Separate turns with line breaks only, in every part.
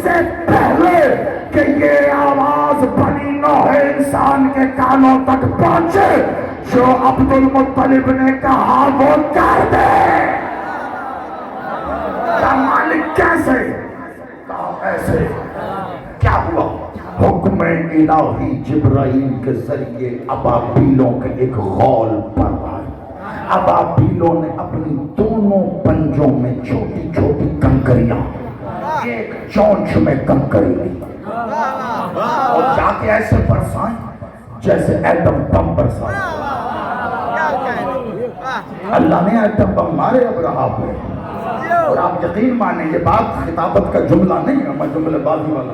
سے پہلے کہ یہ آواز بنی نوح انسان کے کانوں تک پہنچے، جو عبد المطلب نے کہا وہ کر دے۔ کہا مالک کیسے؟ کہا ایسے۔ کیا ہوا؟ حکم الہی جبرائیل کے ذریعے ابابیلوں کے ایک غول پر آئے۔ ابابیلوں نے اپنی دونوں پنجوں میں چھوٹی چھوٹی کنکریاں، ایک چونچ میں کنکری لی اور جا کے ایسے برسائیں جیسے ایٹم بم برسائیں۔ اللہ نے ایٹم بم مارے ابرہا پہ، اور آپ یقین مانیں یہ بات خطابت کا جملہ نہیں ہے، میں جملے بازی والا۔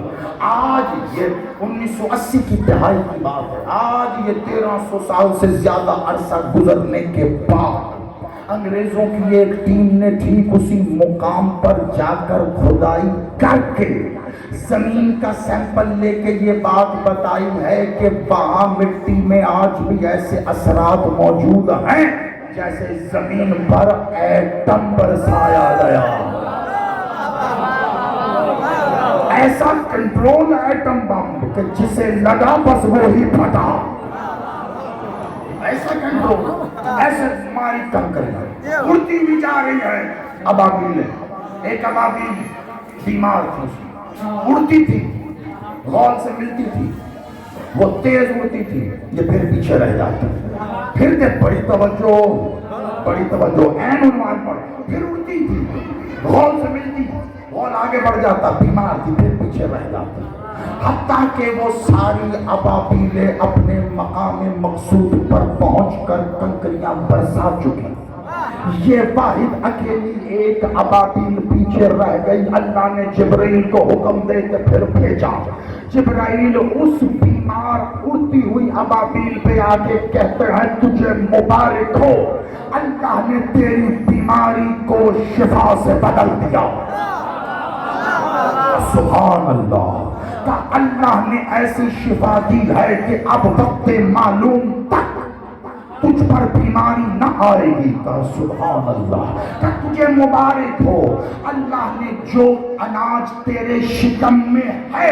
آج یہ 1980 کی دہائی کی بات ہے، آج یہ 1300 سال سے زیادہ عرصہ گزرنے کے بعد انگریزوں کی ایک ٹیم نے ٹھیک اسی مقام پر جا کر کھدائی کر کے زمین کا سیمپل لے کے یہ بات بتائی ہے کہ وہاں مٹی میں آج بھی ایسے اثرات موجود ہیں جیسے زمین پر ایٹم برسایا گیا۔ ایسا کنٹرول ایٹم بم کہ جسے لگا بس وہی پھٹا، ایسا کنٹرول، ایسے ماری کنکری اڑتی بھی جا رہی ہے۔ ابابیل، ایک ابابیل بیمار تھی، اڑتی تھی، غول سے ملتی تھی، وہ تیز اڑتی تھی، یہ پھر پیچھے رہ جاتی، پھر دے بڑی توجہ این عنوان پر، پھر اڑتی تھی، غول سے ملتی، غول آگے بڑھ جاتا، بیمار تھی، پھر پیچھے رہ جاتی، حتیٰ کہ وہ ساری ابابیلیں اپنے مقام مقصود پر پہنچ کر کنکریاں برسا چکی، یہ واحد اکیلی ایک ابابیل پیچھے رہ گئی۔ اللہ نے جبرائیل کو حکم دے کے پھر بھیجا۔ جبرائیل اس بیمار اڑتی ہوئی ابابیل پہ آ کے کہتے ہیں تجھے مبارک ہو، اللہ نے تیری بیماری کو شفا سے بدل دیا۔ سبحان اللہ، کہ اللہ نے ایسی شفا دی ہے کہ اب وقت معلوم تک تجھ پر بیماری نہ آئے گی۔ کہ سبحان اللہ، کہ تجھے مبارک ہو، اللہ نے جو اناج تیرے شکم میں ہے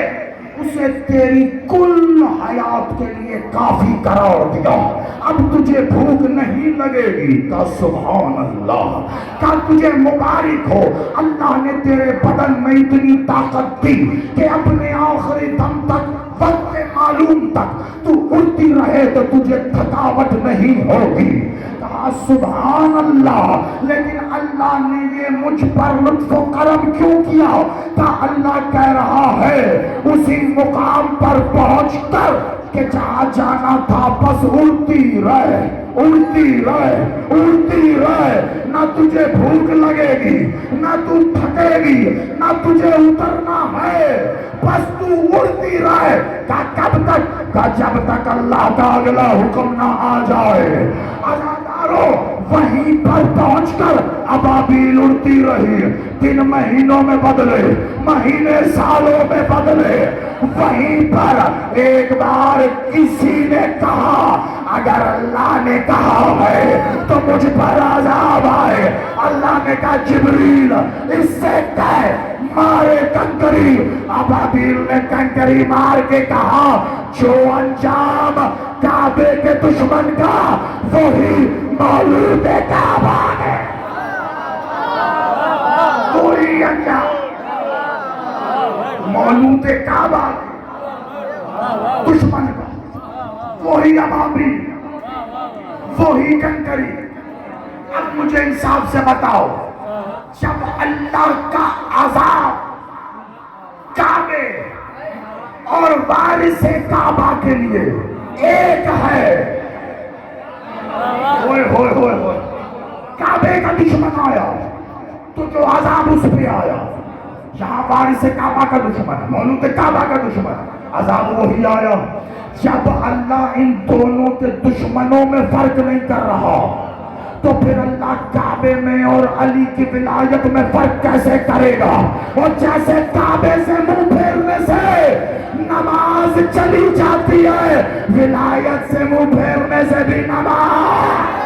اسے تیری کل حیات کے لیے کافی قرار دیا، اب تجھے بھوک نہیں لگے گی۔ کہ سبحان اللہ، کہ تجھے مبارک ہو، اللہ نے تیرے بدن میں اتنی طاقت دی کہ اپنے آخری دم تک، وقت معلوم تک تو اڑتی رہے تو تجھے تھکاوٹ نہیں ہوگی۔ کہا سبحان اللہ، لیکن اللہ نے یہ مجھ پر لطف و کرم کیوں کیا؟ کہ اللہ کہہ رہا ہے اسی مقام پر پہنچ کر کہ جہاں جانا تھا بس اڑتی رہے، اڑتی رہے، اڑتی رہے، نہ تجھے بھوک لگے گی، نہ تو تھکے گی، نہ تجھے اترنا ہے، بس تو اڑتی رہے۔ کہ کب تک؟ کہ جب تک اللہ کا اگلا حکم نہ آ جائے۔ عزادارو، وہیں پر پہنچ کر ابابیل اڑتی رہی، دن مہینوں میں بدلے، مہینے سالوں میں بدلے، وہیں پر ایک بار کسی نے کہا اگر اللہ نے کہا ہے تو مجھ پر عذاب آئے۔ اللہ نے کہا جبریل اس سے کہہ مارے کنکری۔ ابابیل نے کنکری مار کے کہا جو انجام کعبے کے دشمن کا وہی مولود کعبہ ہے، وہی انجام مولود کعبہ دشمن کا، وہی ابابیل، وہی کنکری۔ اب مجھے انصاف سے بتاؤ، جب اللہ کا عذاب کعبے اور وارث کعبہ کے لیے ایک ہے، ہوئے ہوئے ہوئے ہوئے، کعبے کا دشمن آیا تو جو عذاب اس پہ آیا، یہاں وارث کعبہ کا دشمن، مولود کعبہ کا دشمن، عذاب وہی آیا۔ جب اللہ ان دونوں کے دشمنوں میں فرق نہیں کر رہا تو پھر اللہ کعبے میں اور علی کی ولایت میں فرق کیسے کرے گا؟ اور جیسے کعبے سے منہ پھیرنے سے نماز چلی جاتی ہے، ولایت سے منہ پھیرنے سے بھی نماز